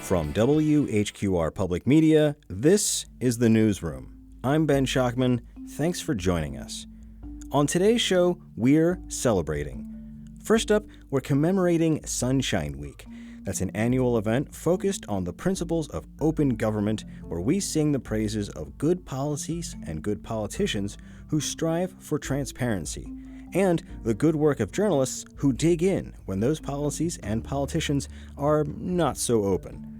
From WHQR Public Media, this is The Newsroom. I'm Ben Schachman. Thanks for joining us. On today's show, we're celebrating. First up, we're commemorating Sunshine Week. That's an annual event focused on the principles of open government, where we sing the praises of good policies and good politicians who strive for transparency, and the good work of journalists who dig in when those policies and politicians are not so open.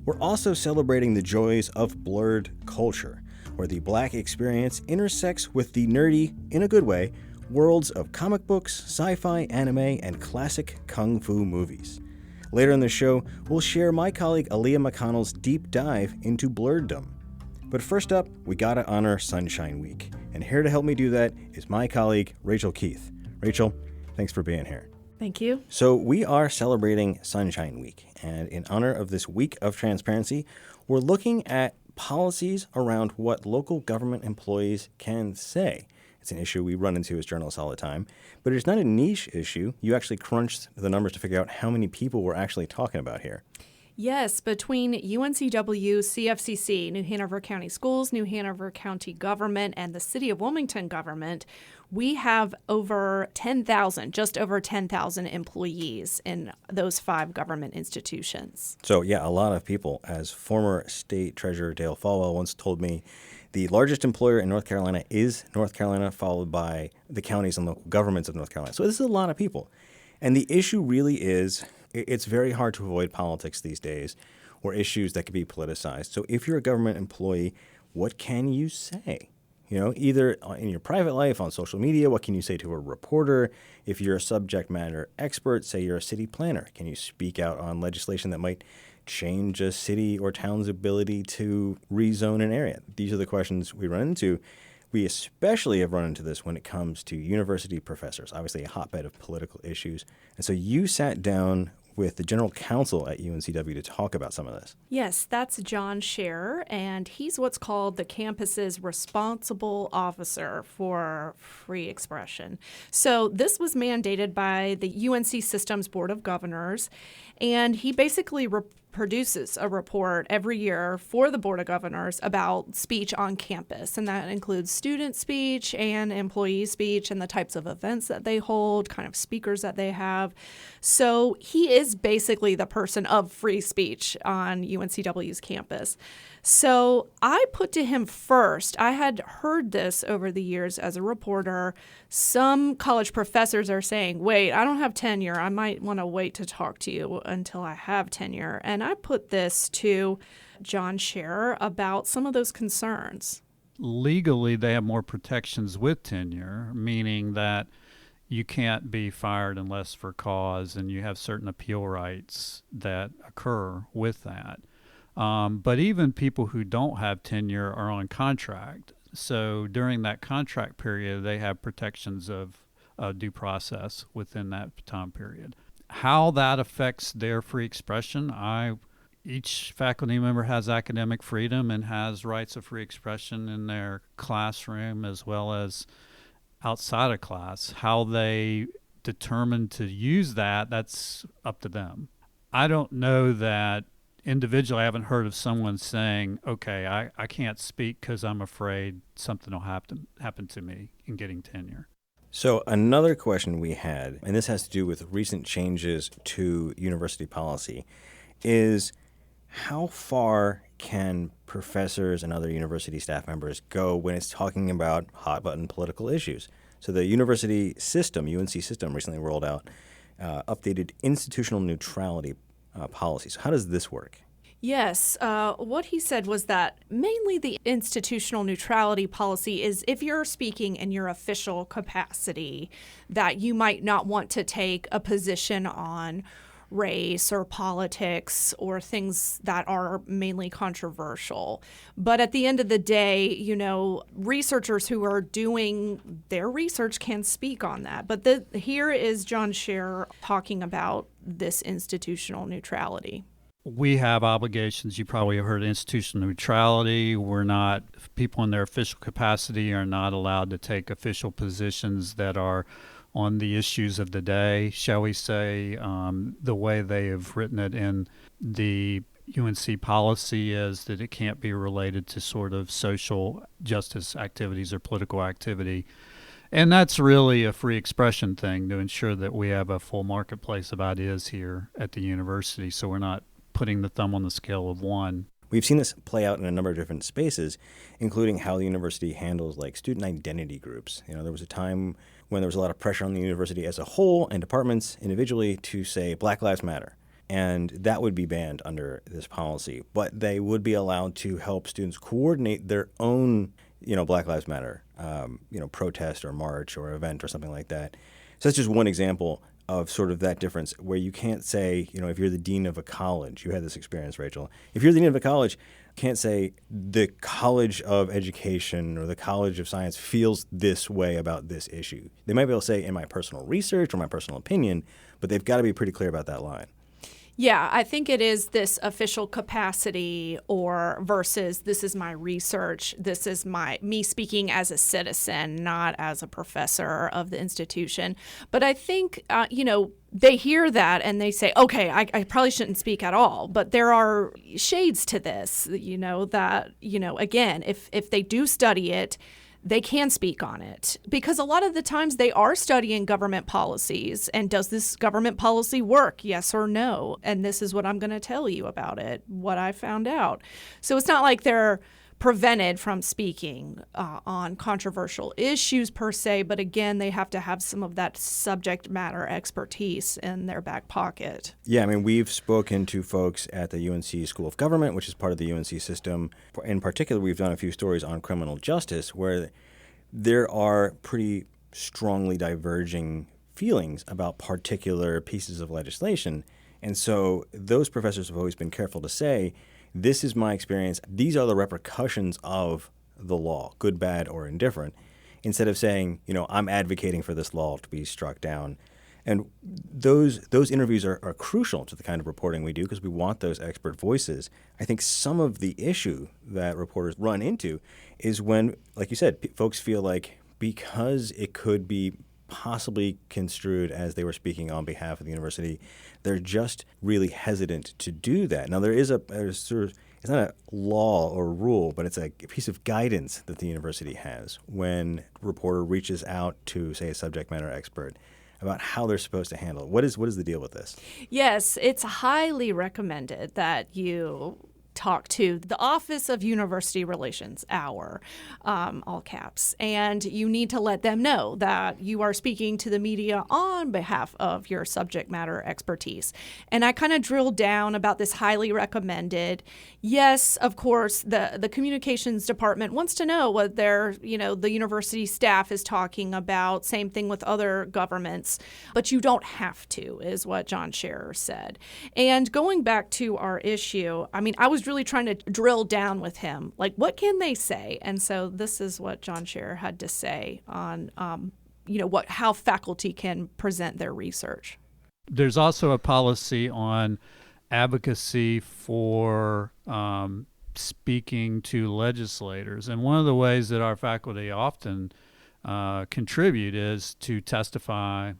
We're also celebrating the joys of Blerd culture, where the Black experience intersects with the nerdy, in a good way, worlds of comic books, sci-fi, anime, and classic kung fu movies. Later in the show, we'll share my colleague Aaleah McConnell's deep dive into Blerddom. But first up, we gotta honor Sunshine Week. And here to help me do that is my colleague, Rachel Keith. Rachel, thanks for being here. Thank you. So we are celebrating Sunshine Week, and in honor of this week of transparency, we're looking at policies around what local government employees can say. It's an issue we run into as journalists all the time, but it's not a niche issue. You actually crunched the numbers to figure out how many people we're actually talking about here. Yes, between UNCW, CFCC, New Hanover County Schools, New Hanover County Government, and the City of Wilmington government, we have over 10,000, just over 10,000 employees in those 5 government institutions. So yeah, a lot of people. As former State Treasurer Dale Falwell once told me, the largest employer in North Carolina is North Carolina, followed by the counties and local governments of North Carolina. So this is a lot of people. And the issue really is, it's very hard to avoid politics these days, or issues that could be politicized. So if you're a government employee, what can you say? You know, either in your private life, on social media, what can you say to a reporter? If you're a subject matter expert, say you're a city planner, can you speak out on legislation that might change a city or town's ability to rezone an area? These are the questions we run into. We especially have run into this when it comes to university professors, obviously a hotbed of political issues. And so you sat down with the general counsel at UNCW to talk about some of this. Yes, that's John Scherer, and he's what's called the campus's responsible officer for free expression. So this was mandated by the UNC Systems Board of Governors, and he basically produces a report every year for the Board of Governors about speech on campus, and that includes student speech and employee speech and the types of events that they hold, kind of speakers that they have. So he is basically the person of free speech on UNCW's campus. So I put to him first, I had heard this over the years as a reporter. Some college professors are saying, wait, I don't have tenure. I might want to wait to talk to you until I have tenure. And I put this to John Scherer about some of those concerns. Legally, they have more protections with tenure, meaning that you can't be fired unless for cause, and you have certain appeal rights that occur with that. But even people who don't have tenure are on contract. So during that contract period, they have protections of due process within that time period. How that affects their free expression, each faculty member has academic freedom and has rights of free expression in their classroom as well as outside of class. How they determine to use that, that's up to them. I don't know that individually, I haven't heard of someone saying, okay, I can't speak because I'm afraid something will happen to me in getting tenure. So another question we had, and this has to do with recent changes to university policy, is how far can professors and other university staff members go when it's talking about hot-button political issues? So the university system, UNC system, recently rolled out updated institutional neutrality policies. How does this work? Yes. What he said was that mainly the institutional neutrality policy is if you're speaking in your official capacity, that you might not want to take a position on race or politics or things that are mainly controversial. But at the end of the day, you know, researchers who are doing their research can speak on that. But here is John Scherer talking about this institutional neutrality. We have obligations. You probably have heard of institutional neutrality. People in their official capacity are not allowed to take official positions that are on the issues of the day, shall we say, the way they have written it in the UNC policy is that it can't be related to sort of social justice activities or political activity. And that's really a free expression thing to ensure that we have a full marketplace of ideas here at the university, so we're not putting the thumb on the scale of one. We've seen this play out in a number of different spaces, including how the university handles like student identity groups. There was a time when there was a lot of pressure on the university as a whole and departments individually to say Black Lives Matter. And that would be banned under this policy. But they would be allowed to help students coordinate their own, Black Lives Matter, protest or march or event or something like that. So that's just one example of sort of that difference where you can't say, if you're the dean of a college, you had this experience, Rachel. If you're the dean of a college, you can't say the College of Education or the College of Science feels this way about this issue. They might be able to say in my personal research or my personal opinion, but they've got to be pretty clear about that line. Yeah, I think it is this official capacity or versus this is my research. This is me speaking as a citizen, not as a professor of the institution. But I think, they hear that and they say, okay, I probably shouldn't speak at all. But there are shades to this, that, again, if they do study it, they can speak on it because a lot of the times they are studying government policies. And does this government policy work? Yes or no? And this is what I'm going to tell you about it, what I found out. So it's not like they're prevented from speaking on controversial issues per se, but again, they have to have some of that subject matter expertise in their back pocket. Yeah, we've spoken to folks at the UNC School of Government, which is part of the UNC system. In particular, we've done a few stories on criminal justice where there are pretty strongly diverging feelings about particular pieces of legislation. And so those professors have always been careful to say, this is my experience. These are the repercussions of the law, good, bad, or indifferent, instead of saying, I'm advocating for this law to be struck down. And those interviews are crucial to the kind of reporting we do because we want those expert voices. I think some of the issue that reporters run into is when, like you said, folks feel like because it could be possibly construed as they were speaking on behalf of the university, they're just really hesitant to do that. Now, there's it's not a law or a rule, but it's a piece of guidance that the university has when a reporter reaches out to, say, a subject matter expert about how they're supposed to handle it. What is the deal with this? Yes, it's highly recommended that you talk to the Office of University Relations, OUR, all caps, and you need to let them know that you are speaking to the media on behalf of your subject matter expertise. And I kind of drilled down about this highly recommended. Yes, of course, the communications department wants to know what the university staff is talking about. Same thing with other governments, but you don't have to, is what John Scherer said. And going back to our issue, I was really trying to drill down with him, like, what can they say? And so this is what John Scherer had to say on, how faculty can present their research. There's also a policy on advocacy for speaking to legislators. And one of the ways that our faculty often contribute is to testify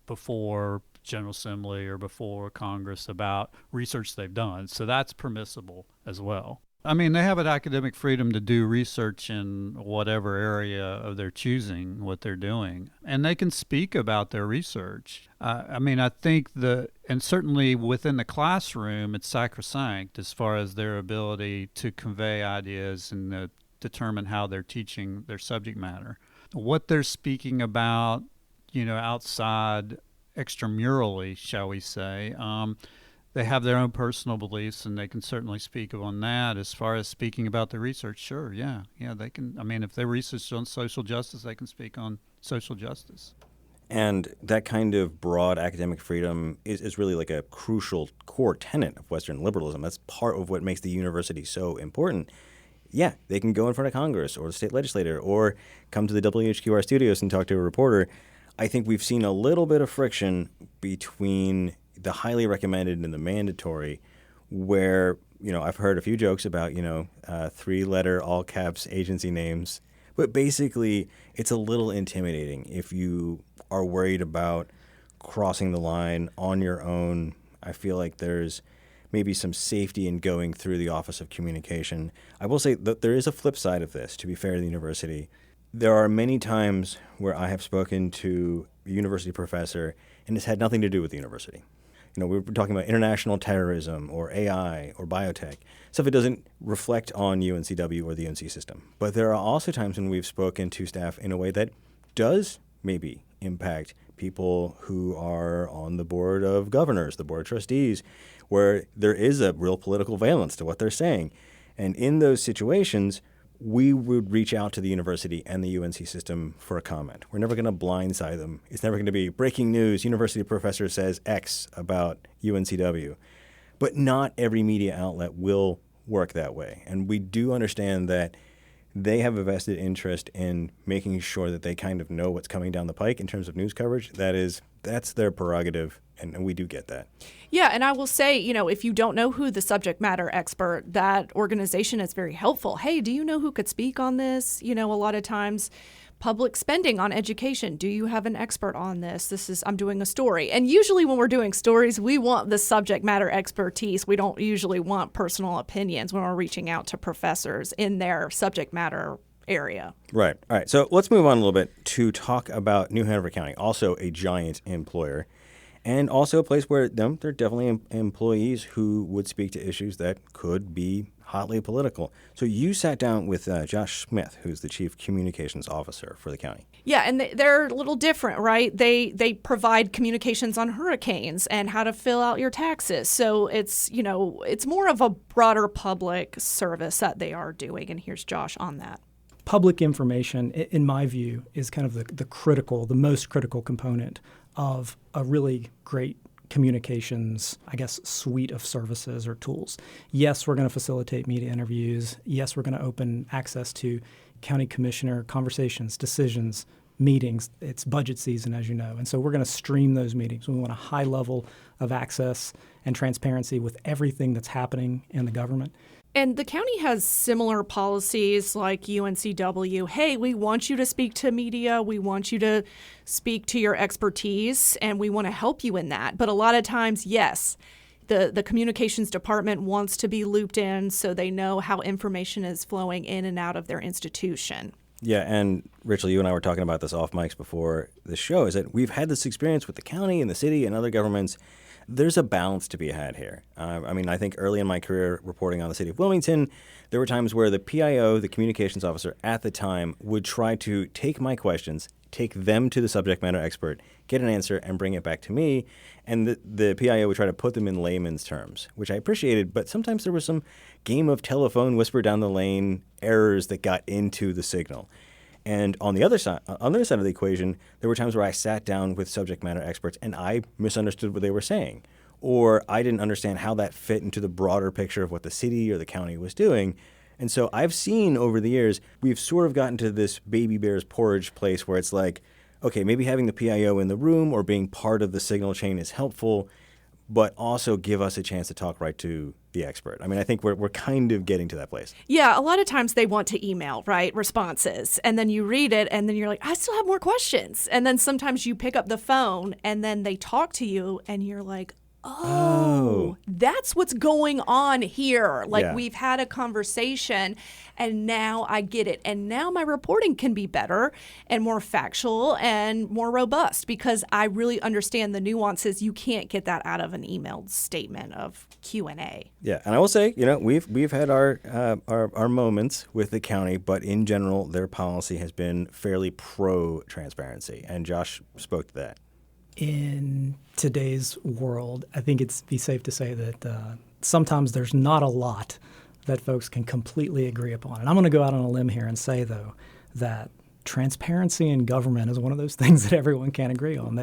before General Assembly or before Congress about research they've done. So that's permissible as well. They have an academic freedom to do research in whatever area of their choosing what they're doing. And they can speak about their research. I think and certainly within the classroom, it's sacrosanct as far as their ability to convey ideas and determine how they're teaching their subject matter. What they're speaking about, outside extramurally, shall we say, they have their own personal beliefs, and they can certainly speak on that. As far as speaking about the research, sure, yeah, they can. If they research on social justice, they can speak on social justice. And that kind of broad academic freedom is really like a crucial core tenet of Western liberalism. That's part of what makes the university so important. Yeah, they can go in front of Congress or the state legislature or come to the WHQR studios and talk to a reporter. I think we've seen a little bit of friction between the highly recommended and the mandatory where, I've heard a few jokes about, 3-letter all caps agency names. But basically, it's a little intimidating if you are worried about crossing the line on your own. I feel like there's maybe some safety in going through the Office of Communication. I will say that there is a flip side of this, to be fair to the university. There are many times where I have spoken to a university professor and it's had nothing to do with the university. You know, we were talking about international terrorism or AI or biotech, stuff that doesn't reflect on UNCW or the UNC system. But there are also times when we've spoken to staff in a way that does maybe impact people who are on the board of governors, the board of trustees, where there is a real political valence to what they're saying. And in those situations, we would reach out to the university and the UNC system for a comment. We're never going to blindside them. It's never going to be breaking news, university professor says X about UNCW. But not every media outlet will work that way. And we do understand that they have a vested interest in making sure that they kind of know what's coming down the pike in terms of news coverage. That's their prerogative, and we do get that. Yeah, and I will say, if you don't know who the subject matter expert, that organization is very helpful. Hey, do you know who could speak on this? A lot of times public spending on education. Do you have an expert on this? I'm doing a story. And usually when we're doing stories, we want the subject matter expertise. We don't usually want personal opinions when we're reaching out to professors in their subject matter area. Right. All right. So let's move on a little bit to talk about New Hanover County, also a giant employer, and also a place where there are definitely employees who would speak to issues that could be hotly political. So you sat down with Josh Smith, who's the Chief Communications Officer for the county. Yeah, and they're a little different, right? They provide communications on hurricanes and how to fill out your taxes. So it's more of a broader public service that they are doing. And here's Josh on that. Public information, in my view, is kind of the most critical component of a really great communications, suite of services or tools. Yes, we're going to facilitate media interviews. Yes, we're going to open access to county commissioner conversations, decisions, meetings. It's budget season, as you know. And so we're going to stream those meetings. We want a high level of access and transparency with everything that's happening in the government. And the county has similar policies like UNCW. Hey, we want you to speak to media. We want you to speak to your expertise, and we want to help you in that. But a lot of times, yes, the communications department wants to be looped in so they know how information is flowing in and out of their institution. Yeah, and Rachel, you and I were talking about this off mics before the show, is that we've had this experience with the county and the city and other governments. There's a balance to be had here. I think early in my career reporting on the city of Wilmington, there were times where the PIO, the communications officer at the time, would try to take my questions, take them to the subject matter expert, get an answer, and bring it back to me. And the PIO would try to put them in layman's terms, which I appreciated. But sometimes there was some game of telephone whisper down the lane errors that got into the signal. And on the other side of the equation, there were times where I sat down with subject matter experts and I misunderstood what they were saying, or I didn't understand how that fit into the broader picture of what the city or the county was doing. And so I've seen over the years, we've sort of gotten to this baby bear's porridge place where it's like, okay, maybe having the PIO in the room or being part of the signal chain is helpful, but also give us a chance to talk right to the expert. I think we're kind of getting to that place. Yeah, a lot of times they want to email, right, responses, and then you read it, and then you're like, I still have more questions. And then sometimes you pick up the phone, and then they talk to you, and you're like, oh, that's what's going on here. We've had a conversation and now I get it. And now my reporting can be better and more factual and more robust because I really understand the nuances. You can't get that out of an emailed statement of Q&A. Yeah, and I will say, we've had our moments with the county, but in general, their policy has been fairly pro-transparency. And Josh spoke to that. In today's world, I think it's be safe to say that sometimes there's not a lot that folks can completely agree upon. And I'm going to go out on a limb here and say, though, that transparency in government is one of those things that everyone can't agree on.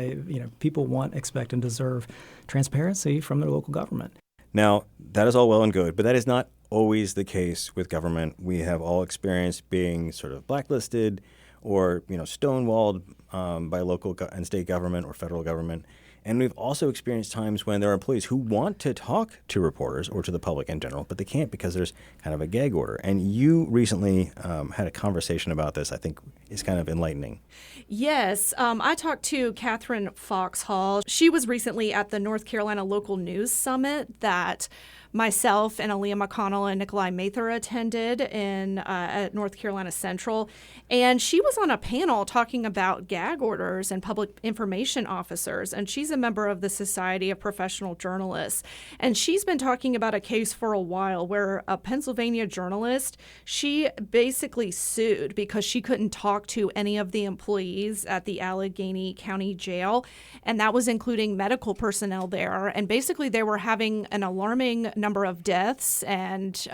People want, expect, and deserve transparency from their local government. Now, that is all well and good, but that is not always the case with government. We have all experienced being sort of blacklisted or stonewalled by local and state government or federal government. And we've also experienced times when there are employees who want to talk to reporters or to the public in general, but they can't because there's kind of a gag order. And you recently had a conversation about this, I think is kind of enlightening. Yes, I talked to Catherine Foxhall. She was recently at the North Carolina Local News Summit that myself and Aaleah McConnell and Nikolai Mather attended at North Carolina Central. And she was on a panel talking about gag orders and public information officers. And she's a member of the Society of Professional Journalists. And she's been talking about a case for a while where a Pennsylvania journalist, she basically sued because she couldn't talk to any of the employees at the Allegheny County Jail. And that was including medical personnel there. And basically they were having an alarming number of deaths and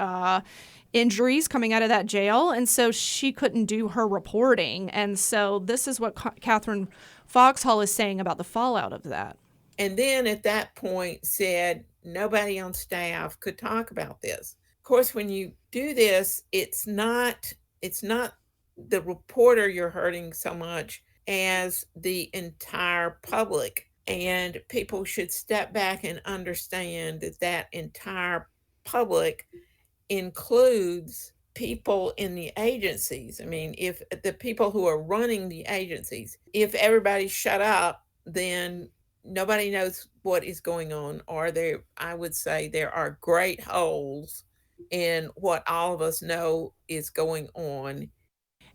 injuries coming out of that jail. And so she couldn't do her reporting. And so this is what Catherine Foxhall is saying about the fallout of that. And then at that point said nobody on staff could talk about this. Of course, when you do this, it's not the reporter you're hurting so much as the entire public. And people should step back and understand that entire public includes people in the agencies. I mean, if the people who are running the agencies, if everybody shut up, then nobody knows what is going on. Or I would say there are great holes in what all of us know is going on.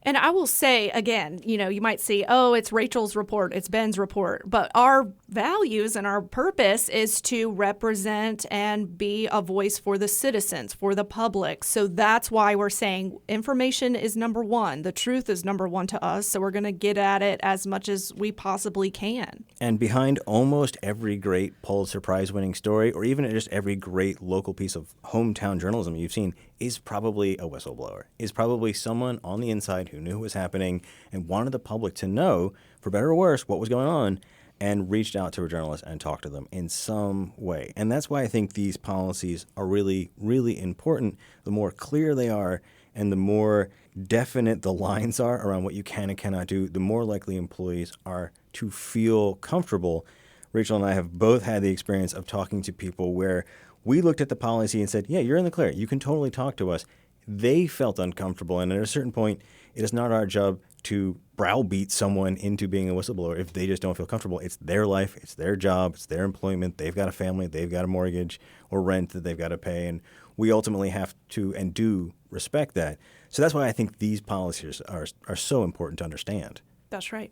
And I will say, again, you might see, oh, it's Rachel's report, it's Ben's report. But our values and our purpose is to represent and be a voice for the citizens, for the public. So that's why we're saying information is number one. The truth is number one to us. So we're going to get at it as much as we possibly can. And behind almost every great Pulitzer Prize-winning story, or even just every great local piece of hometown journalism you've seen, is probably a whistleblower, is probably someone on the inside who knew what was happening and wanted the public to know, for better or worse, what was going on, and reached out to a journalist and talked to them in some way. And that's why I think these policies are really, really important. The more clear they are and the more definite the lines are around what you can and cannot do, the more likely employees are to feel comfortable. Rachel and I have both had the experience of talking to people where we looked at the policy and said, yeah, you're in the clear. You can totally talk to us. They felt uncomfortable. And at a certain point, it is not our job to browbeat someone into being a whistleblower if they just don't feel comfortable. It's their life. It's their job. It's their employment. They've got a family. They've got a mortgage or rent that they've got to pay. And we ultimately have to and do respect that. So that's why I think these policies are so important to understand. That's right.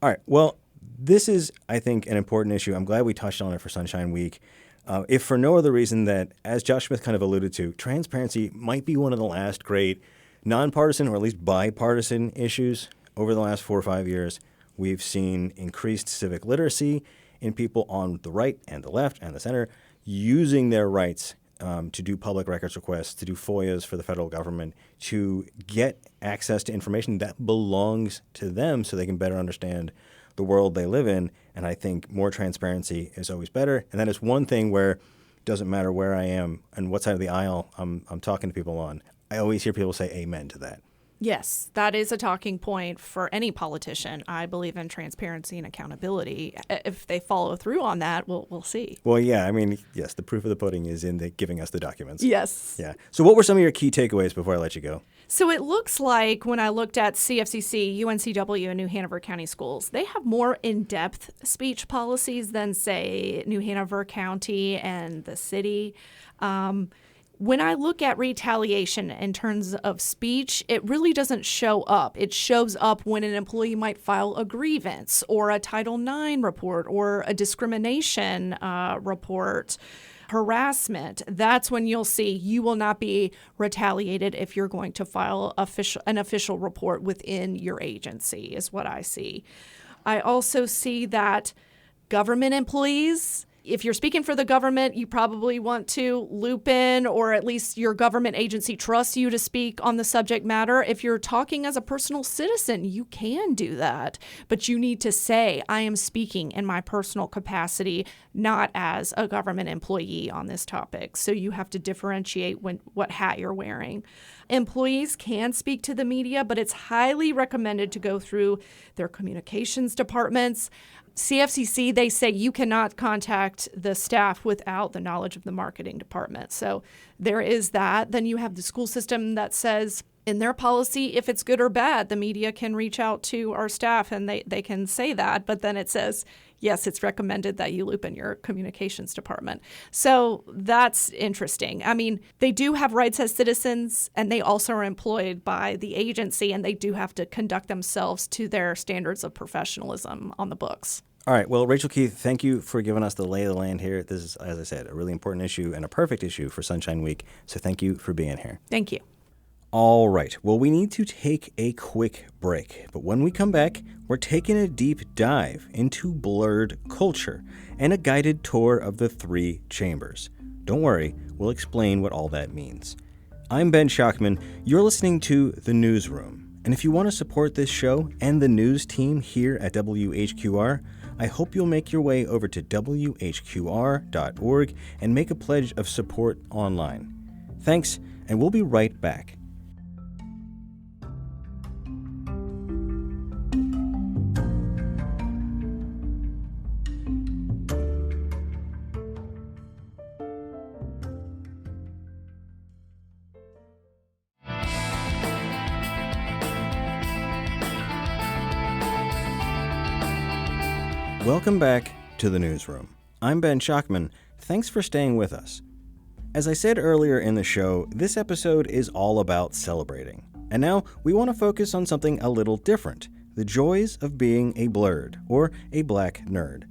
All right. Well, this is, I think, an important issue. I'm glad we touched on it for Sunshine Week. If for no other reason that, as Josh Smith kind of alluded to, transparency might be one of the last great nonpartisan or at least bipartisan issues over the last 4 or 5 years. We've seen increased civic literacy in people on the right and the left and the center using their rights to do public records requests, to do FOIAs for the federal government, to get access to information that belongs to them so they can better understand the world they live in. And I think more transparency is always better. And that is one thing where it doesn't matter where I am and what side of the aisle I'm talking to people on. I always hear people say amen to that. Yes, that is a talking point for any politician. I believe in transparency and accountability. If they follow through on that, we'll see. Well, yeah, I mean, yes, the proof of the pudding is in giving us the documents. Yes. Yeah. So what were some of your key takeaways before I let you go? So it looks like when I looked at CFCC, UNCW, and New Hanover County Schools, they have more in-depth speech policies than, say, New Hanover County and the city. When I look at retaliation in terms of speech, it really doesn't show up. It shows up when an employee might file a grievance or a Title IX report or a discrimination report, harassment. That's when you'll see you will not be retaliated if you're going to file an official report within your agency, is what I see. I also see that government employees, if you're speaking for the government, you probably want to loop in, or at least your government agency trusts you to speak on the subject matter. If you're talking as a personal citizen, you can do that. But you need to say, I am speaking in my personal capacity, not as a government employee on this topic. So you have to differentiate what hat you're wearing. Employees can speak to the media, but it's highly recommended to go through their communications departments. CFCC, they say you cannot contact the staff without the knowledge of the marketing department. So there is that. Then you have the school system that says in their policy, if it's good or bad, the media can reach out to our staff and they can say that. But then it says, yes, it's recommended that you loop in your communications department. So that's interesting. I mean, they do have rights as citizens, and they also are employed by the agency, and they do have to conduct themselves to their standards of professionalism on the books. All right. Well, Rachel Keith, thank you for giving us the lay of the land here. This is, as I said, a really important issue and a perfect issue for Sunshine Week. So thank you for being here. Thank you. All right. Well, we need to take a quick break. But when we come back, we're taking a deep dive into Blerd culture and a guided tour of the 3 chambers. Don't worry, we'll explain what all that means. I'm Ben Schachman. You're listening to The Newsroom. And if you want to support this show and the news team here at WHQR, I hope you'll make your way over to WHQR.org and make a pledge of support online. Thanks, and we'll be right back. Welcome back to The Newsroom. I'm Ben Schachman. Thanks for staying with us. As I said earlier in the show, this episode is all about celebrating. And now we want to focus on something a little different, the joys of being a Blerd, or a black nerd.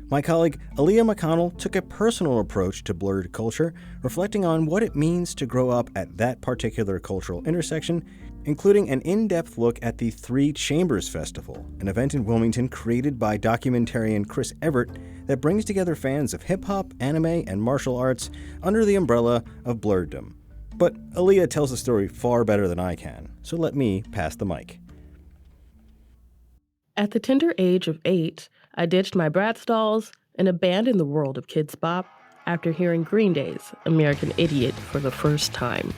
My colleague Aaleah McConnell took a personal approach to Blerd culture, reflecting on what it means to grow up at that particular cultural intersection, including an in-depth look at the 3 Chambers Festival, an event in Wilmington created by documentarian Chris Everett that brings together fans of hip-hop, anime, and martial arts under the umbrella of Blerddom. But Aaleah tells the story far better than I can, so let me pass the mic. At the tender age of 8, I ditched my Bratz dolls and abandoned the world of Kids Bop after hearing Green Day's American Idiot for the first time.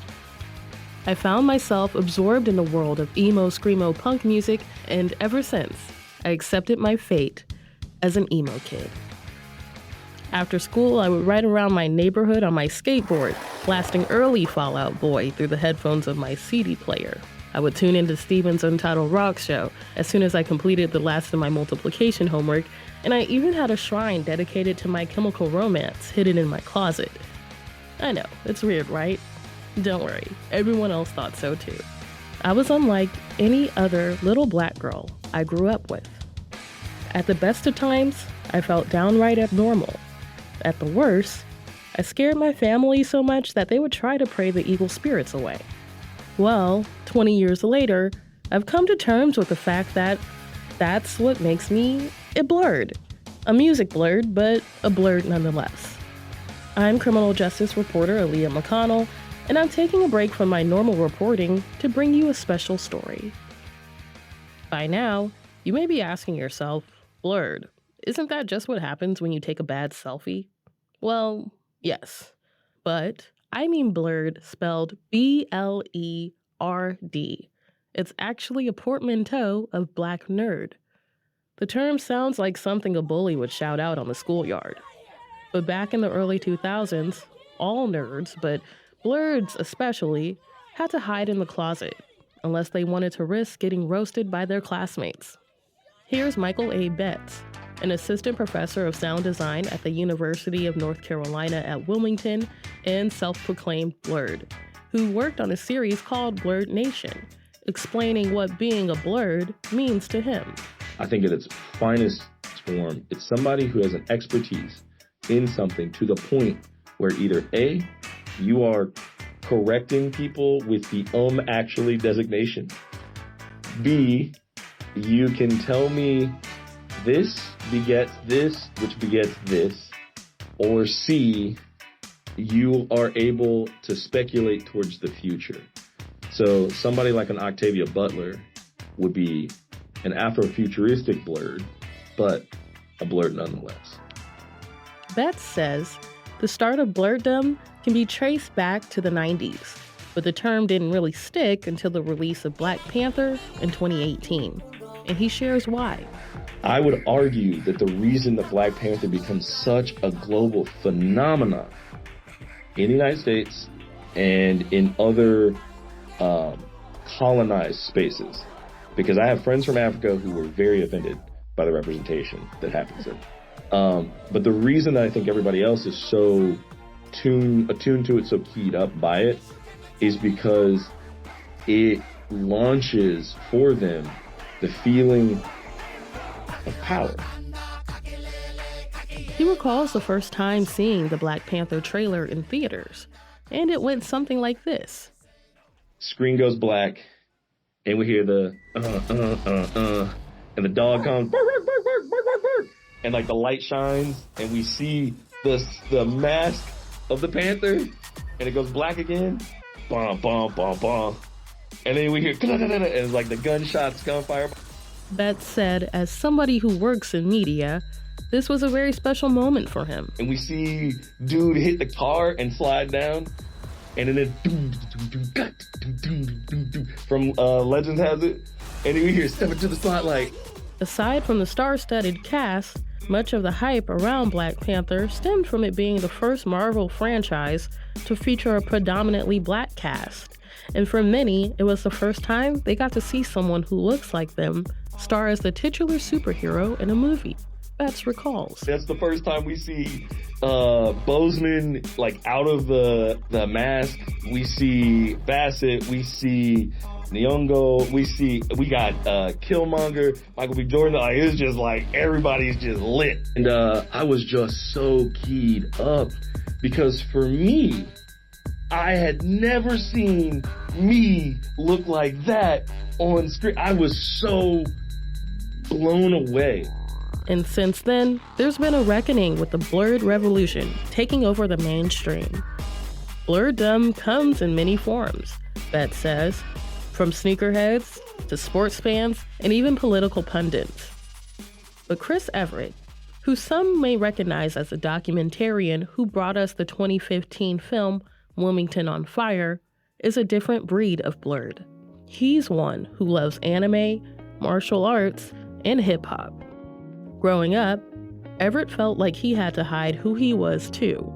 I found myself absorbed in the world of emo, screamo punk music, and ever since, I accepted my fate as an emo kid. After school, I would ride around my neighborhood on my skateboard, blasting early Fall Out Boy through the headphones of my CD player. I would tune into Steven's Untitled Rock Show as soon as I completed the last of my multiplication homework, and I even had a shrine dedicated to My Chemical Romance hidden in my closet. I know, it's weird, right? Don't worry, everyone else thought so too. I was unlike any other little black girl I grew up with. At the best of times, I felt downright abnormal. At the worst, I scared my family so much that they would try to pray the evil spirits away. Well, 20 years later, I've come to terms with the fact that that's what makes me a Blerd. A music Blerd, but a Blerd nonetheless. I'm criminal justice reporter Aaleah McConnell, and I'm taking a break from my normal reporting to bring you a special story. By now, you may be asking yourself, Blerd, isn't that just what happens when you take a bad selfie? Well, yes, but I mean Blerd spelled B-L-E-R-D. It's actually a portmanteau of black nerd. The term sounds like something a bully would shout out on the schoolyard. But back in the early 2000s, all nerds, but Blerds especially, had to hide in the closet, unless they wanted to risk getting roasted by their classmates. Here's Michael A. Betts, an assistant professor of sound design at the University of North Carolina at Wilmington and self-proclaimed Blerd, who worked on a series called Blerd Nation, explaining what being a Blerd means to him. I think at its finest form, it's somebody who has an expertise in something to the point where either A, you are correcting people with the actually designation. B, you can tell me this begets this, which begets this. Or C, you are able to speculate towards the future. So somebody like an Octavia Butler would be an Afrofuturistic Blerd, but a Blerd nonetheless. Betts says the start of Blerddom can be traced back to the 90s, but the term didn't really stick until the release of Black Panther in 2018. and he shares why. I would argue that the reason the Black Panther becomes such a global phenomenon in the United States and in other colonized spaces, because I have friends from Africa who were very offended by the representation that happens there. But the reason that I think everybody else is so attuned to it, so keyed up by it, is because it launches for them the feeling of power. He recalls the first time seeing the Black Panther trailer in theaters, and it went something like this. Screen goes black, and we hear the and the dog comes, bark, bark, bark, bark, bark, bark, bark. And like the light shines, and we see the mask of the panther, and it goes black again, bom, bom, bom, bom. And then we hear, and it's like the gunshots, gunfire. Betts said, as somebody who works in media, this was a very special moment for him. And we see dude hit the car and slide down, and then it from Legends has it, and then we hear step into the spotlight. Aside from the star-studded cast, much of the hype around Black Panther stemmed from it being the first Marvel franchise to feature a predominantly Black cast. And for many, it was the first time they got to see someone who looks like them star as the titular superhero in a movie. Betts recalls. That's the first time we see Bozeman like out of the mask. We see Bassett, we see Nyong'o, we got Killmonger, Michael B. Jordan. Like, it's just like everybody's just lit. And I was just so keyed up because for me, I had never seen me look like that on screen. I was so blown away. And since then, there's been a reckoning with the Blerd revolution taking over the mainstream. Blerddom comes in many forms, Betts says, from sneakerheads to sports fans and even political pundits. But Chris Everett, who some may recognize as a documentarian who brought us the 2015 film Wilmington on Fire, is a different breed of Blerd. He's one who loves anime, martial arts, and hip-hop. Growing up, Everett felt like he had to hide who he was too.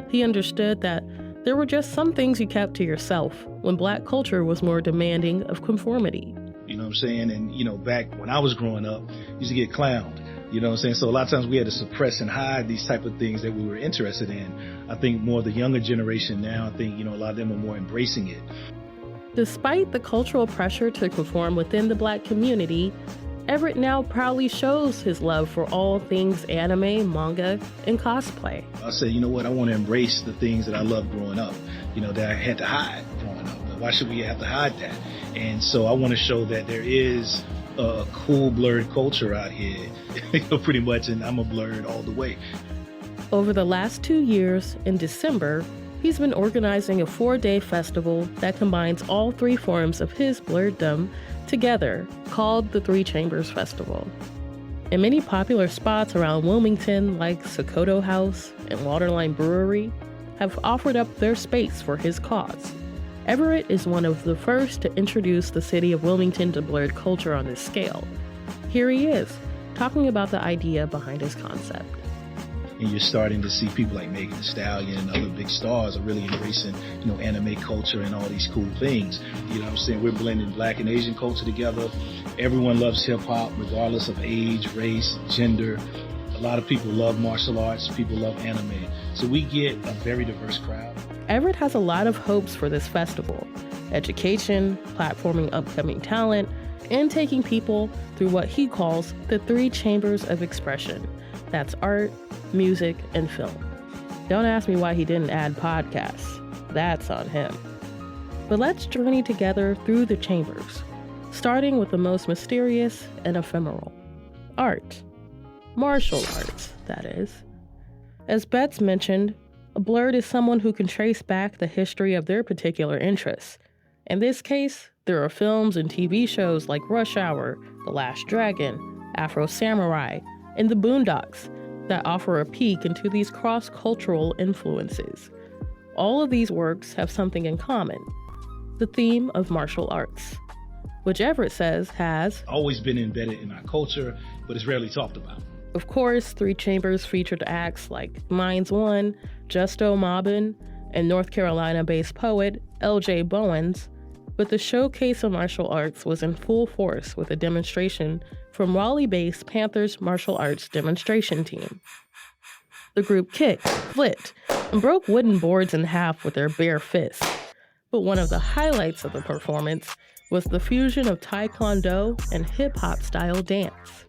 He understood that there were just some things you kept to yourself when Black culture was more demanding of conformity. You know what I'm saying? And, back when I was growing up, used to get clowned. You know what I'm saying? So a lot of times we had to suppress and hide these type of things that we were interested in. I think more the younger generation now, I think, a lot of them are more embracing it. Despite the cultural pressure to conform within the Black community, Everett now proudly shows his love for all things anime, manga, and cosplay. I say, you know what, I want to embrace the things that I loved growing up, that I had to hide growing up. But why should we have to hide that? And so I want to show that there is a cool Blerd culture out here, pretty much, and I'm a Blerd all the way. Over the last 2 years, in December, he's been organizing a 4-day festival that combines all three forms of his Blerddom together, called the Three Chambers Festival. And many popular spots around Wilmington, like Sokoto House and Waterline Brewery, have offered up their space for his cause. Everett is one of the first to introduce the city of Wilmington to Blerd culture on this scale. Here he is, talking about the idea behind his concept. And you're starting to see people like Megan Thee Stallion and other big stars are really embracing, anime culture and all these cool things. You know what I'm saying? We're blending Black and Asian culture together. Everyone loves hip hop, regardless of age, race, gender. A lot of people love martial arts. People love anime. So we get a very diverse crowd. Everett has a lot of hopes for this festival: education, platforming upcoming talent, and taking people through what he calls the three chambers of expression. That's art, music, and film. Don't ask me why he didn't add podcasts. That's on him. But let's journey together through the chambers, starting with the most mysterious and ephemeral: art. Martial arts, that is. As Betts mentioned, a Blerd is someone who can trace back the history of their particular interests. In this case, there are films and TV shows like Rush Hour, The Last Dragon, Afro Samurai, and The Boondocks that offer a peek into these cross-cultural influences. All of these works have something in common: the theme of martial arts. which Everett says has always been embedded in our culture, but it's rarely talked about. Of course, 3 Chambers featured acts like Minds One, Justo Mobbin, and North Carolina-based poet L.J. Bowens, but the showcase of martial arts was in full force with a demonstration from Raleigh-based Panthers Martial Arts Demonstration Team. The group kicked, flipped, and broke wooden boards in half with their bare fists. But one of the highlights of the performance was the fusion of Taekwondo and hip-hop style dance.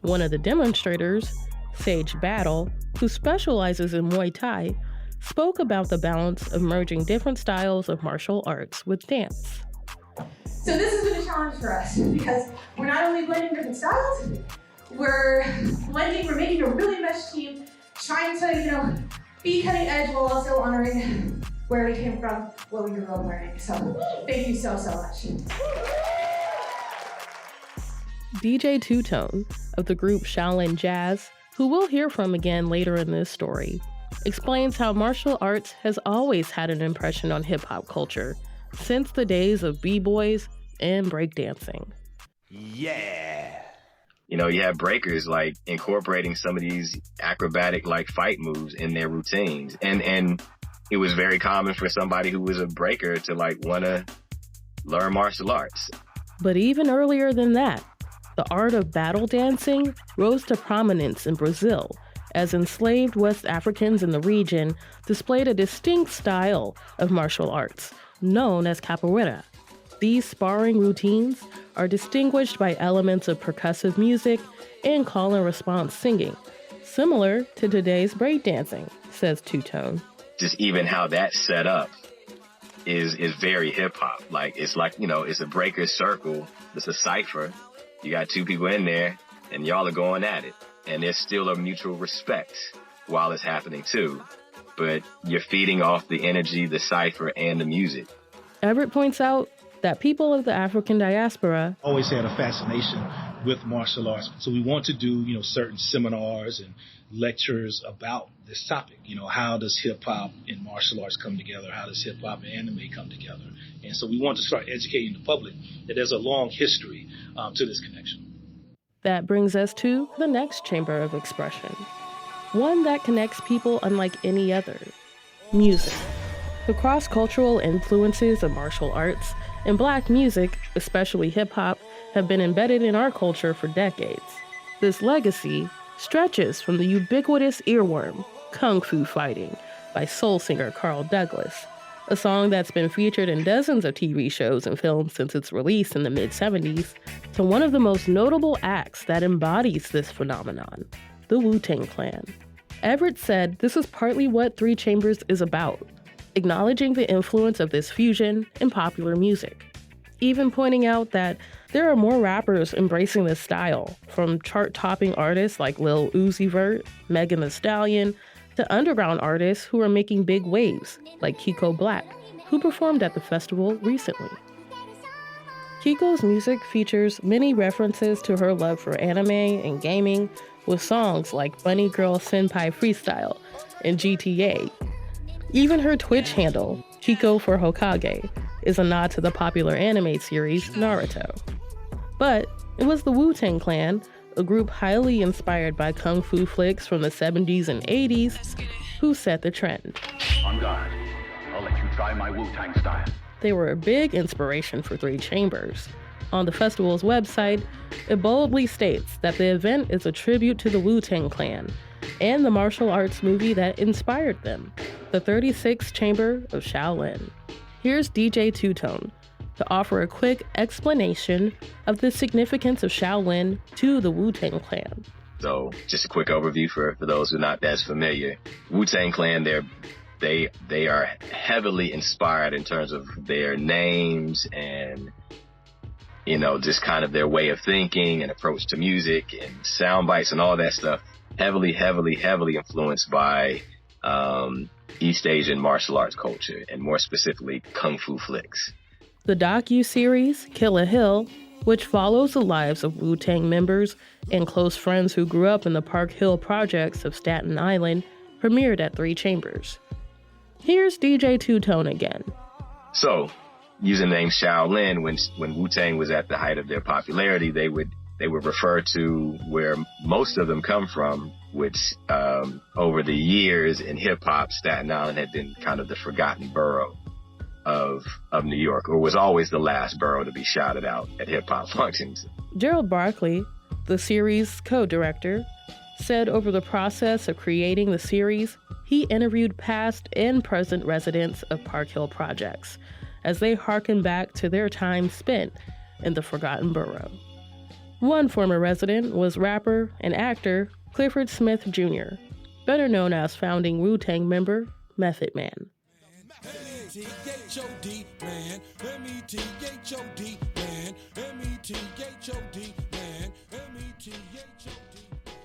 One of the demonstrators, Sage Battle, who specializes in Muay Thai, spoke about the balance of merging different styles of martial arts with dance. So this has been a challenge for us because we're not only blending different styles, we're making a really meshed team, trying to, be cutting edge while also honoring where we came from, what we grew up learning. So thank you so much. DJ Two-Tone of the group Shaolin Jazz, who we'll hear from again later in this story, explains how martial arts has always had an impression on hip-hop culture since the days of b-boys and breakdancing. Yeah! You have breakers like incorporating some of these acrobatic like fight moves in their routines. And it was very common for somebody who was a breaker to want to learn martial arts. But even earlier than that, the art of battle dancing rose to prominence in Brazil as enslaved West Africans in the region displayed a distinct style of martial arts known as capoeira. These sparring routines are distinguished by elements of percussive music and call and response singing, similar to today's breakdancing, says Two-Tone. Just even how that's set up is very hip hop. It's a breaker circle. It's a cipher. You got 2 people in there and y'all are going at it. And there's still a mutual respect while it's happening too. But you're feeding off the energy, the cipher, and the music. Everett points out that people of the African diaspora always had a fascination with martial arts. So we want to do, certain seminars and lectures about this topic. How does hip hop and martial arts come together? How does hip hop and anime come together? And so we want to start educating the public that there's a long history to this connection. That brings us to the next chamber of expression, one that connects people unlike any other: music. The cross-cultural influences of martial arts and Black music, especially hip-hop, have been embedded in our culture for decades. This legacy stretches from the ubiquitous earworm, Kung Fu Fighting, by soul singer Carl Douglas, a song that's been featured in dozens of TV shows and films since its release in the mid-'70s, to one of the most notable acts that embodies this phenomenon, the Wu-Tang Clan. Everett said this is partly what 3 Chambers is about, acknowledging the influence of this fusion in popular music, even pointing out that there are more rappers embracing this style, from chart-topping artists like Lil Uzi Vert, Megan Thee Stallion, to underground artists who are making big waves, like Kiko Black, who performed at the festival recently. Kiko's music features many references to her love for anime and gaming, with songs like Bunny Girl Senpai Freestyle and GTA. Even her Twitch handle, Kiko for Hokage, is a nod to the popular anime series Naruto. But it was the Wu-Tang Clan, a group highly inspired by kung fu flicks from the 70s and 80s, who set the trend. On guard. I'll let you try my Wu-Tang style. They were a big inspiration for 3 Chambers. On the festival's website, it boldly states that the event is a tribute to the Wu-Tang Clan and the martial arts movie that inspired them, the 36th Chamber of Shaolin. Here's DJ Two-Tone to offer a quick explanation of the significance of Shaolin to the Wu-Tang Clan. So just a quick overview for those who are not as familiar. Wu-Tang Clan, they are heavily inspired in terms of their names and, just kind of their way of thinking and approach to music and sound bites and all that stuff. Heavily influenced by East Asian martial arts culture, and more specifically, kung fu flicks. The docu-series, Kill a Hill, which follows the lives of Wu-Tang members and close friends who grew up in the Park Hill projects of Staten Island, premiered at 3 Chambers. Here's DJ Two-Tone again. So, using the name Shaolin, when Wu-Tang was at the height of their popularity, they would refer to where most of them come from, which over the years in hip hop, Staten Island had been kind of the forgotten borough of New York, or was always the last borough to be shouted out at hip hop functions. Gerald Barkley, the series co-director, said over the process of creating the series, he interviewed past and present residents of Park Hill projects as they harken back to their time spent in the forgotten borough. One former resident was rapper and actor Clifford Smith Jr., better known as founding Wu-Tang member Method Man.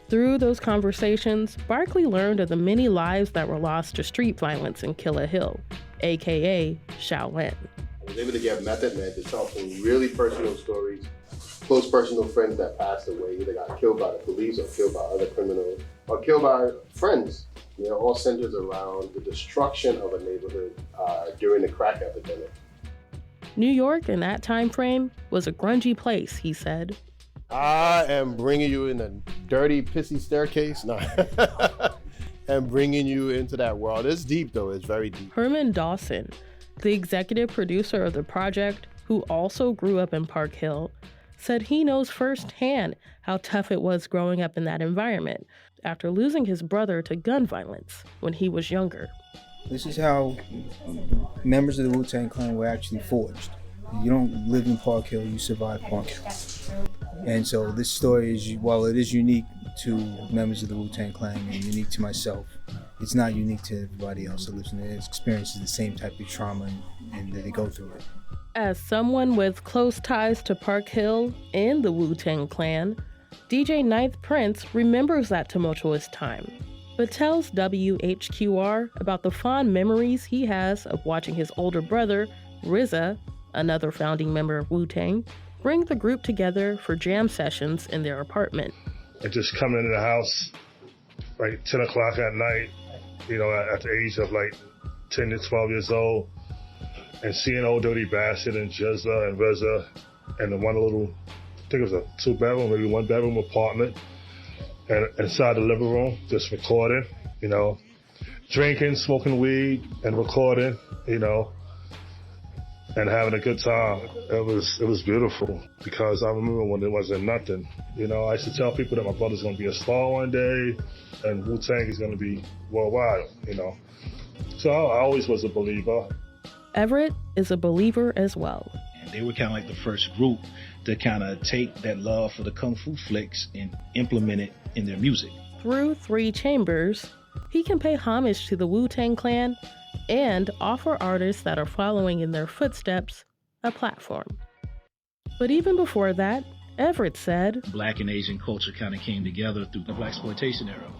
Through those conversations, Barkley learned of the many lives that were lost to street violence in Killer Hill, aka Shaolin. I was able to get Method Man to tell some really personal stories, close personal friends that passed away, either got killed by the police or killed by other criminals or killed by friends. All centers around the destruction of a neighborhood during the crack epidemic. New York in that time frame was a grungy place, he said. I am bringing you in a dirty, pissy staircase. No. And bringing you into that world. It's deep, though. It's very deep. Herman Dawson, the executive producer of the project, who also grew up in Park Hill, said he knows firsthand how tough it was growing up in that environment after losing his brother to gun violence when he was younger. This is how members of the Wu-Tang Clan were actually forged. You don't live in Park Hill, you survive Park Hill. And so this story is, while it is unique to members of the Wu-Tang Clan and unique to myself, it's not unique to everybody else that lives in it. It experiences the same type of trauma and they go through it. As someone with close ties to Park Hill and the Wu-Tang Clan, DJ Ninth Prince remembers that tumultuous time, but tells WHQR about the fond memories he has of watching his older brother, RZA, another founding member of Wu-Tang, bring the group together for jam sessions in their apartment. And just coming into the house, like 10 o'clock at night, at the age of like 10 to 12 years old, and seeing Old Dirty Bastard and Jizza and RZA and the one little, I think it was a 2-bedroom, maybe 1-bedroom apartment, and inside the living room, just recording, drinking, smoking weed, and recording, and having a good time. It was beautiful because I remember when there wasn't nothing. I used to tell people that my brother's going to be a star one day and Wu-Tang is going to be worldwide, So I always was a believer. Everett is a believer as well. And they were kind of like the first group to kind of take that love for the Kung Fu flicks and implement it in their music. Through 3 Chambers, he can pay homage to the Wu-Tang Clan and offer artists that are following in their footsteps a platform. But even before that, Everett said, Black and Asian culture kind of came together through the blaxploitation era.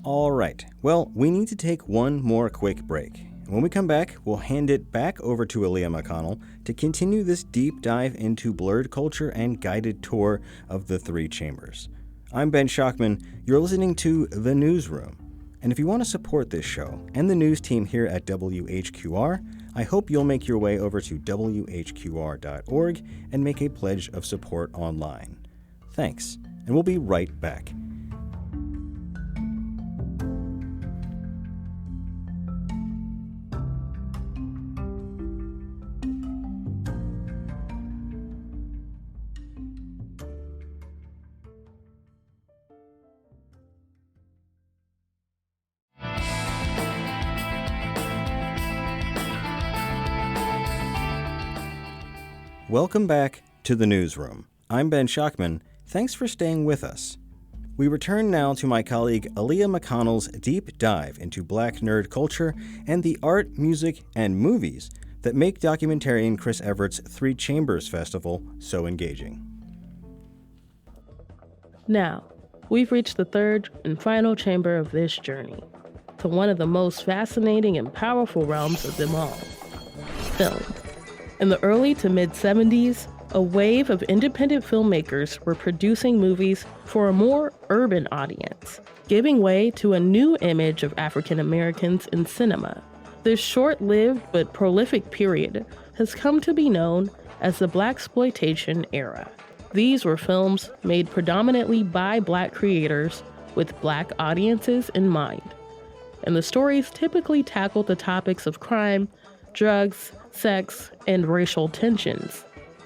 All right. Well, we need to take one more quick break. When we come back, we'll hand it back over to Aaleah McConnell to continue this deep dive into Blerd culture and guided tour of the 3 Chambers. I'm Ben Schachman. You're listening to The Newsroom. And if you want to support this show and the news team here at WHQR, I hope you'll make your way over to WHQR.org and make a pledge of support online. Thanks, and we'll be right back. Welcome back to The Newsroom. I'm Ben Schachman. Thanks for staying with us. We return now to my colleague Aaleah McConnell's deep dive into Black nerd culture and the art, music, and movies that make documentarian Chris Everett's 3 Chambers Festival so engaging. Now, we've reached the 3rd and final chamber of this journey, to one of the most fascinating and powerful realms of them all, film. In the early to mid-70s, a wave of independent filmmakers were producing movies for a more urban audience, giving way to a new image of African Americans in cinema, This short-lived but prolific period has come to be known as the Blaxploitation era. These were films made predominantly by Black creators with Black audiences in mind. And the stories typically tackled the topics of crime, drugs, sex, and racial tensions.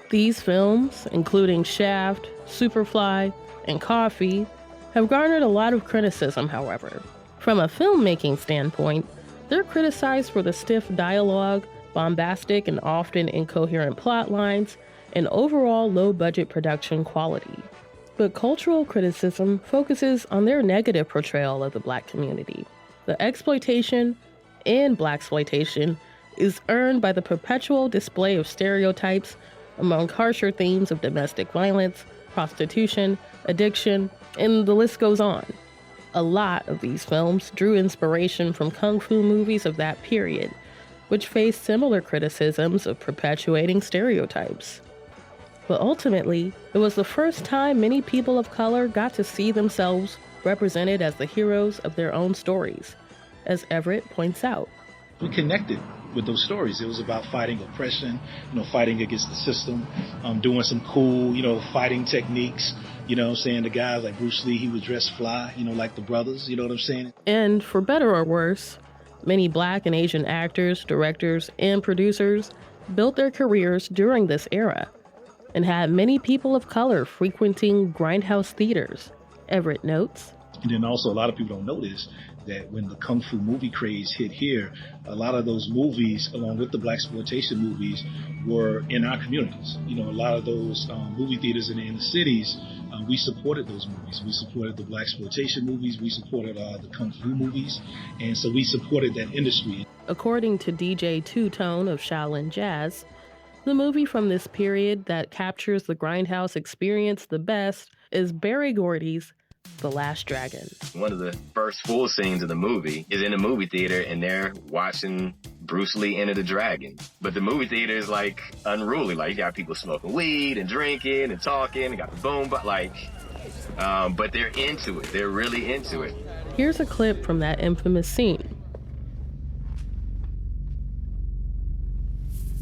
These films, including Shaft, Superfly, and Coffee, have garnered a lot of criticism, however. From a filmmaking standpoint, they're criticized for the stiff dialogue, bombastic and often incoherent plot lines, and overall low-budget production quality. But cultural criticism focuses on their negative portrayal of the Black community. The exploitation and Blaxploitation is earned by the perpetual display of stereotypes among harsher themes of domestic violence, prostitution, addiction, and the list goes on. A lot of these films drew inspiration from kung fu movies of that period, which faced similar criticisms of perpetuating stereotypes. But ultimately, it was the first time many people of color got to see themselves represented as the heroes of their own stories, as Everett points out. We connected with those stories. It was about fighting oppression, fighting against the system, doing some cool, fighting techniques. I'm saying? The guys like Bruce Lee, he was dressed fly, like the brothers, you know what I'm saying? And for better or worse, many Black and Asian actors, directors, and producers built their careers during this era and had many people of color frequenting grindhouse theaters, Everett notes. And then also a lot of people don't know this, that when the Kung Fu movie craze hit here, a lot of those movies, along with the Blaxploitation movies, were in our communities. A lot of those movie theaters in the inner cities, we supported those movies. We supported the Blaxploitation movies. We supported the Kung Fu movies. And so we supported that industry. According to DJ Two-Tone of Shaolin Jazz, the movie from this period that captures the grindhouse experience the best is Barry Gordy's The Last Dragon. One of the first full scenes of the movie is in a movie theater, and they're watching Bruce Lee Enter the Dragon. But the movie theater is like unruly. Like, you got people smoking weed and drinking and talking, and got the boom, but but they're into it. They're really into it. Here's a clip from that infamous scene.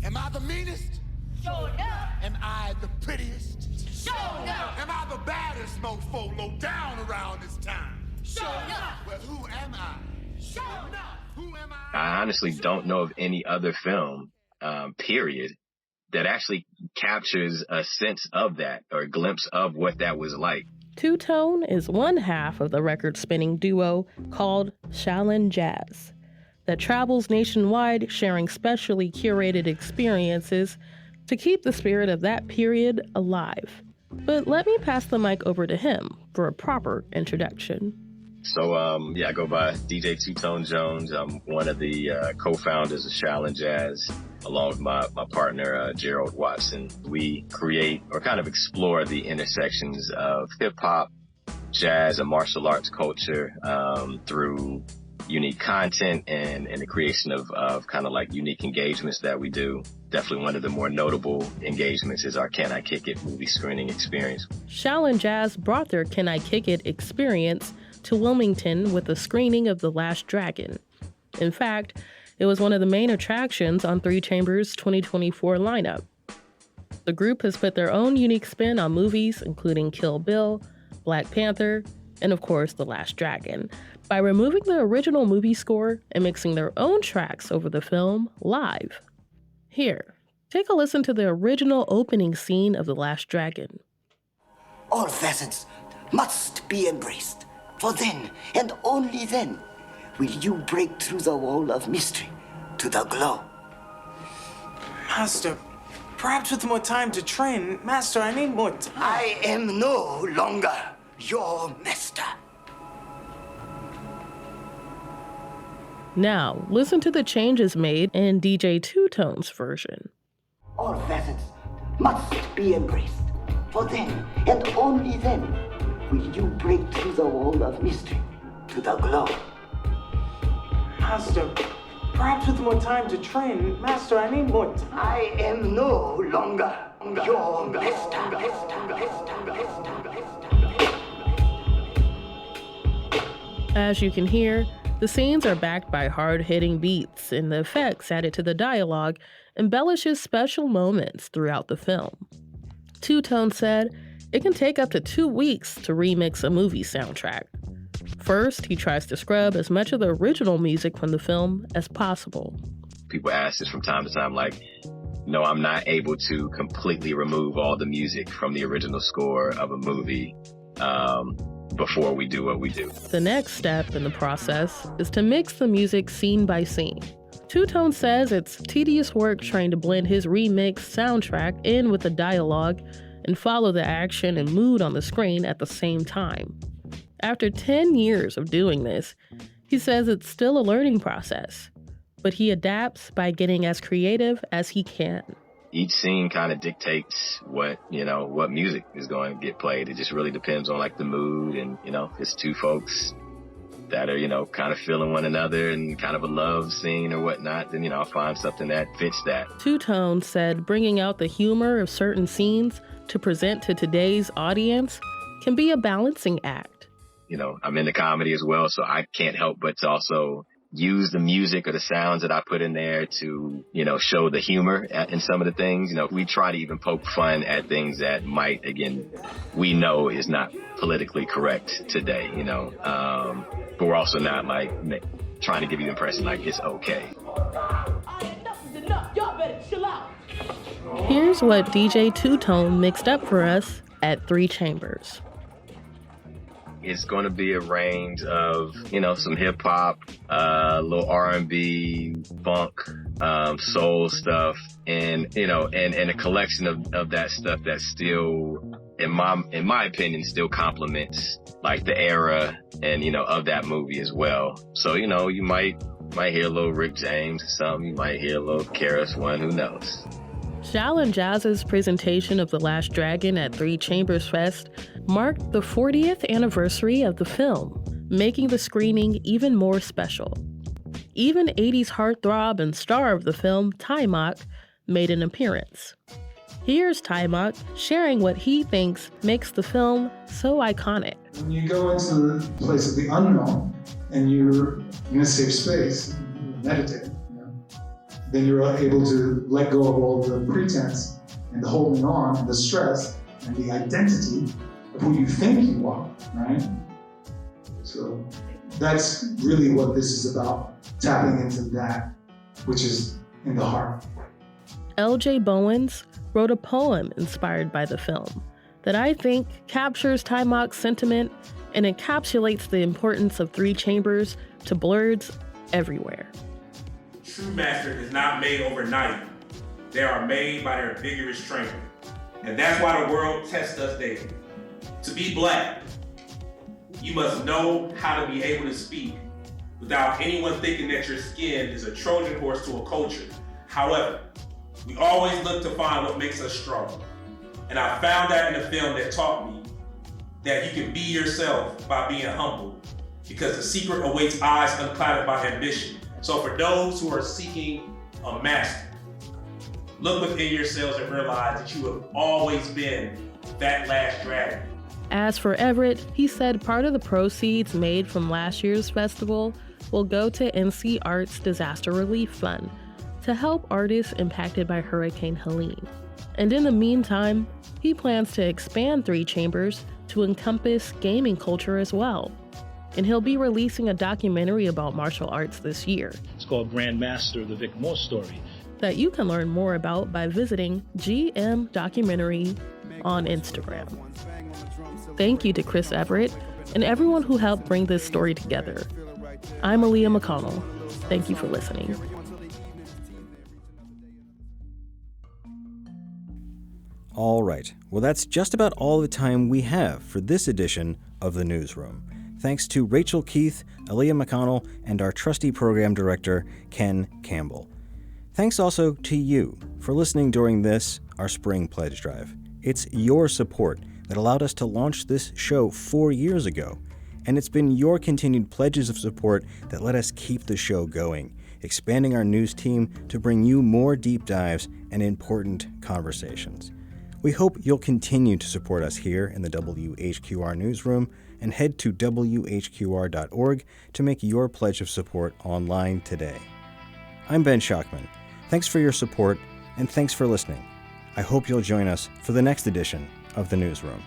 Am I the meanest? Sure enough. Am I the prettiest? Sure enough. Am I the baddest mofo low down around this time? Sure enough. Well, who am I? Sure enough. Who am I? I honestly don't know of any other film, period, that actually captures a sense of that or a glimpse of what that was like. Two-Tone is one half of the record-spinning duo called Shaolin Jazz that travels nationwide sharing specially curated experiences to keep the spirit of that period alive. But let me pass the mic over to him for a proper introduction. So, I go by DJ Two-Tone Jones. I'm one of the co-founders of Shaolin Jazz, along with my partner, Gerald Watson. We create or kind of explore the intersections of hip-hop, jazz, and martial arts culture through unique content and the creation of kind of like unique engagements that we do. Definitely one of the more notable engagements is our Can I Kick It movie screening experience. Shaolin Jazz brought their Can I Kick It experience to Wilmington with a screening of The Last Dragon. In fact, it was one of the main attractions on 3 Chambers' 2024 lineup. The group has put their own unique spin on movies, including Kill Bill, Black Panther, and of course, The Last Dragon, by removing the original movie score and mixing their own tracks over the film live. Here, take a listen to the original opening scene of The Last Dragon. All facets must be embraced, for then, and only then, will you break through the wall of mystery to the glow. Master, perhaps with more time to train. Master, I need more time. I am no longer your master. Now, listen to the changes made in DJ Two-Tone's version. All facets must be embraced, for then, and only then, will you break through the wall of mystery to the glow. Master, perhaps with more time to train. Master, I need more time. I am no longer your master. As you can hear, The scenes are backed by hard-hitting beats, and the effects added to the dialogue embellishes special moments throughout the film. Two Tone said it can take up to 2 weeks to remix a movie soundtrack. First, he tries to scrub as much of the original music from the film as possible. People ask this from time to time, like, no, I'm not able to completely remove all the music from the original score of a movie before we do what we do. The next step in the process is to mix the music scene by scene. Two Tone says it's tedious work trying to blend his remixed soundtrack in with the dialogue and follow the action and mood on the screen at the same time. After 10 years of doing this, he says it's still a learning process, but he adapts by getting as creative as he can. Each scene kind of dictates what music is going to get played. It just really depends on like the mood, and if it's two folks that are, kind of feeling one another and kind of a love scene or whatnot, then, I'll find something that fits that. Two Tone said bringing out the humor of certain scenes to present to today's audience can be a balancing act. I'm into comedy as well, so I can't help but to also use the music or the sounds that I put in there to, show the humor in some of the things. We try to even poke fun at things that might, again, we know is not politically correct today, but we're also not like trying to give you the impression like it's okay. Here's what DJ Two Tone mixed up for us at 3 Chambers. It's going to be a range of, some hip hop, a little R&B, funk, soul stuff, and a collection of that stuff that still, in my opinion, still complements like the era and, of that movie as well. So, you might hear a little Rick James or something. You might hear a little KRS-One, who knows? Jal and Jazz's presentation of The Last Dragon at 3 Chambers Fest marked the 40th anniversary of the film, making the screening even more special. Even 80s heartthrob and star of the film, Taimak, made an appearance. Here's Taimak sharing what he thinks makes the film so iconic. When you go into the place of the unknown and you're in a safe space, meditate, then you're able to let go of all the pretense and the holding on and the stress and the identity of who you think you are, right? So that's really what this is about, tapping into that which is in the heart. L.J. Bowens wrote a poem inspired by the film that I think captures Taimak's sentiment and encapsulates the importance of 3 Chambers to Blerds everywhere. True master is not made overnight. They are made by their vigorous training. And that's why the world tests us daily. To be black, you must know how to be able to speak without anyone thinking that your skin is a Trojan horse to a culture. However, we always look to find what makes us strong. And I found that in a film that taught me that you can be yourself by being humble, because the secret awaits eyes unclouded by ambition. So for those who are seeking a master, look within yourselves and realize that you have always been that last dragon. As for Everett, he said part of the proceeds made from last year's festival will go to NC Arts Disaster Relief Fund to help artists impacted by Hurricane Helene. And in the meantime, he plans to expand 3 Chambers to encompass gaming culture as well. And he'll be releasing a documentary about martial arts this year. It's called Grandmaster, the Vic Morse story. That you can learn more about by visiting GM Documentary on Instagram. Thank you to Chris Everett and everyone who helped bring this story together. I'm Aaleah McConnell. Thank you for listening. All right. Well, that's just about all the time we have for this edition of The Newsroom. Thanks to Rachel Keith, Aaleah McConnell, and our trusty program director, Ken Campbell. Thanks also to you for listening during this, our spring pledge drive. It's your support that allowed us to launch this show 4 years ago, and it's been your continued pledges of support that let us keep the show going, expanding our news team to bring you more deep dives and important conversations. We hope you'll continue to support us here in the WHQR newsroom and head to WHQR.org to make your pledge of support online today. I'm Ben Schachman. Thanks for your support and thanks for listening. I hope you'll join us for the next edition of the Newsroom.